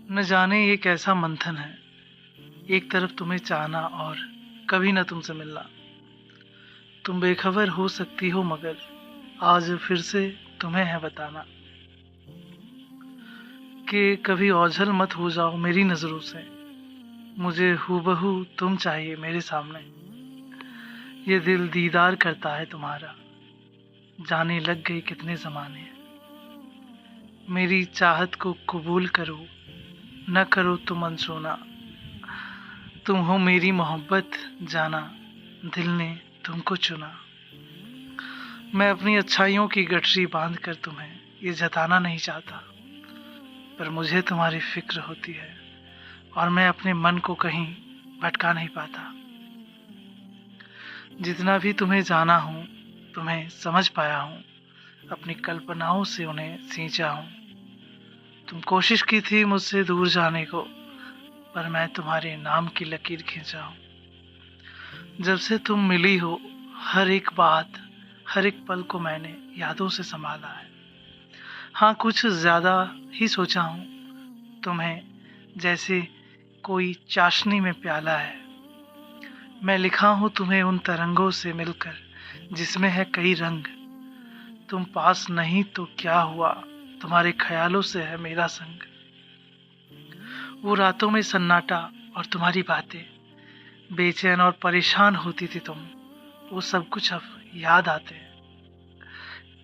न जाने ये कैसा मंथन है, एक तरफ तुम्हें चाहना और कभी न तुमसे मिलना। तुम बेखबर हो सकती हो मगर आज फिर से तुम्हें है बताना कि कभी ओझल मत हो जाओ मेरी नज़रों से। मुझे हूबहू तुम चाहिए मेरे सामने। ये दिल दीदार करता है तुम्हारा, जाने लग गई कितने ज़माने। मेरी चाहत को कबूल करो, न करो तुम अनसुना। तुम हो मेरी मोहब्बत जाना, दिल ने तुमको चुना। मैं अपनी अच्छाइयों की गठरी बांध कर तुम्हें ये जताना नहीं चाहता, पर मुझे तुम्हारी फिक्र होती है और मैं अपने मन को कहीं भटका नहीं पाता। जितना भी तुम्हें जाना हूँ, तुम्हें समझ पाया हूँ, अपनी कल्पनाओं से उन्हें सींचा हूँ। तुम कोशिश की थी मुझसे दूर जाने को, पर मैं तुम्हारे नाम की लकीर खींचा हूँ। जब से तुम मिली हो, हर एक बात, हर एक पल को मैंने यादों से संभाला है। हाँ, कुछ ज़्यादा ही सोचा हूँ तुम्हें, जैसे कोई चाशनी में प्याला है। मैं लिखा हूँ तुम्हें उन तरंगों से मिलकर जिसमें है कई रंग। तुम पास नहीं तो क्या हुआ, तुम्हारे ख्यालों से है मेरा संग। वो रातों में सन्नाटा और तुम्हारी बातें, बेचैन और परेशान होती थी तुम, वो सब कुछ अब याद आते हैं।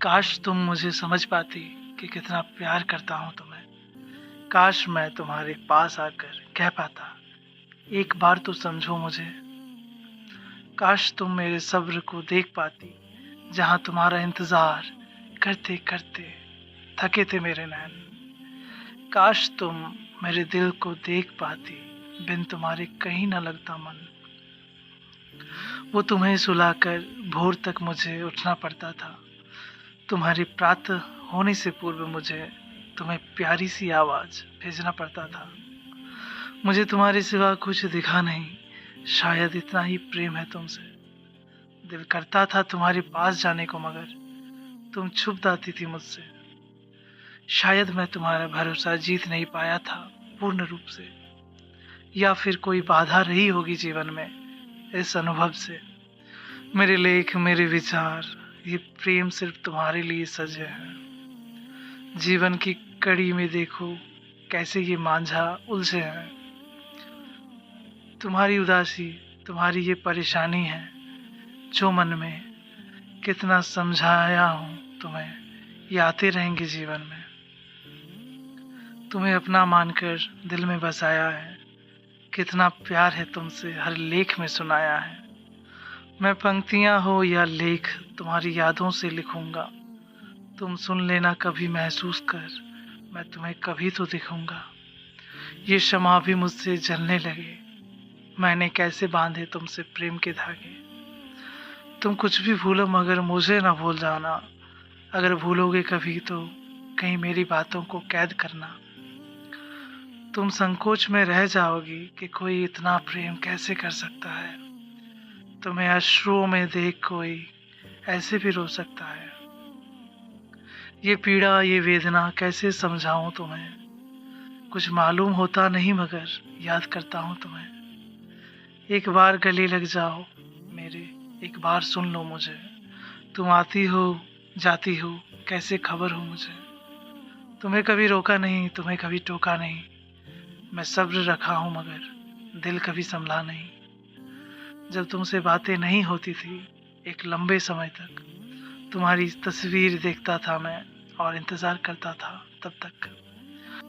काश तुम मुझे समझ पाती कि कितना प्यार करता हूँ तुम्हें। काश मैं तुम्हारे पास आकर कह पाता, एक बार तो समझो मुझे। काश तुम मेरे सब्र को देख पाती, जहाँ तुम्हारा इंतजार करते करते थके थे मेरे नैन। काश तुम मेरे दिल को देख पाती, बिन तुम्हारे कहीं न लगता मन। वो तुम्हें सुलाकर भोर तक मुझे उठना पड़ता था। तुम्हारी प्रातः होने से पूर्व मुझे तुम्हें प्यारी सी आवाज़ भेजना पड़ता था। मुझे तुम्हारे सिवा कुछ दिखा नहीं, शायद इतना ही प्रेम है तुमसे। दिल करता था तुम्हारे पास जाने को, मगर तुम छुप जाती थी मुझसे। शायद मैं तुम्हारा भरोसा जीत नहीं पाया था पूर्ण रूप से, या फिर कोई बाधा रही होगी जीवन में इस अनुभव से। मेरे लेख, मेरे विचार, ये प्रेम सिर्फ तुम्हारे लिए सजे हैं। जीवन की कड़ी में देखो कैसे ये मांझा उलझे हैं। तुम्हारी उदासी, तुम्हारी ये परेशानी है जो मन में, कितना समझाया हूँ तुम्हें, ये आते रहेंगे जीवन में। तुम्हें अपना मानकर दिल में बसाया है, कितना प्यार है तुमसे हर लेख में सुनाया है। मैं पंक्तियाँ हो या लेख तुम्हारी यादों से लिखूंगा। तुम सुन लेना कभी महसूस कर, मैं तुम्हें कभी तो दिखूंगा। ये शम्मा भी मुझसे जलने लगे, मैंने कैसे बांधे तुमसे प्रेम के धागे। तुम कुछ भी भूलो मगर मुझे ना भूल जाना। अगर भूलोगे कभी तो कहीं मेरी बातों को कैद करना। तुम संकोच में रह जाओगी कि कोई इतना प्रेम कैसे कर सकता है। तुम्हें अश्रुओं में देख कोई ऐसे भी रो सकता है। ये पीड़ा, ये वेदना कैसे समझाऊं तुम्हें। कुछ मालूम होता नहीं मगर याद करता हूँ तुम्हें। एक बार गले लग जाओ मेरे, एक बार सुन लो मुझे। तुम आती हो जाती हो, कैसे खबर हो मुझे। तुम्हें कभी रोका नहीं, तुम्हें कभी टोका नहीं। मैं सब्र रखा हूँ मगर दिल कभी संभला नहीं। जब तुमसे बातें नहीं होती थी एक लंबे समय तक, तुम्हारी तस्वीर देखता था मैं और इंतज़ार करता था तब तक।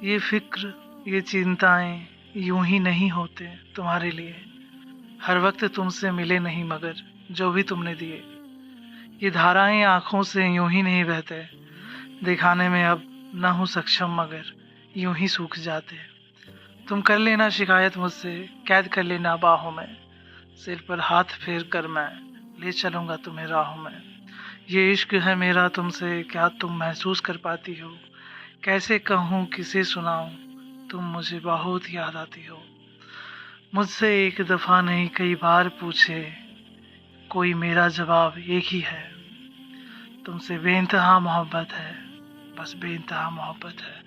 ये फिक्र, ये चिंताएं यूं ही नहीं होते तुम्हारे लिए। हर वक्त तुमसे मिले नहीं मगर जो भी तुमने दिए। ये धाराएं आँखों से यूं ही नहीं बहते, दिखाने में अब न हूँ सक्षम मगर यूं ही सूख जाते। तुम कर लेना शिकायत मुझसे, कैद कर लेना बाहों में। सिर पर हाथ फेर कर मैं ले चलूँगा तुम्हें राहों में। ये इश्क है मेरा तुमसे, क्या तुम महसूस कर पाती हो। कैसे कहूँ किसे सुनाऊँ, तुम मुझे बहुत याद आती हो। मुझसे एक दफ़ा नहीं कई बार पूछे कोई, मेरा जवाब एक ही है। तुमसे बेइंतहा मोहब्बत है, बस बेइंतहा मोहब्बत है।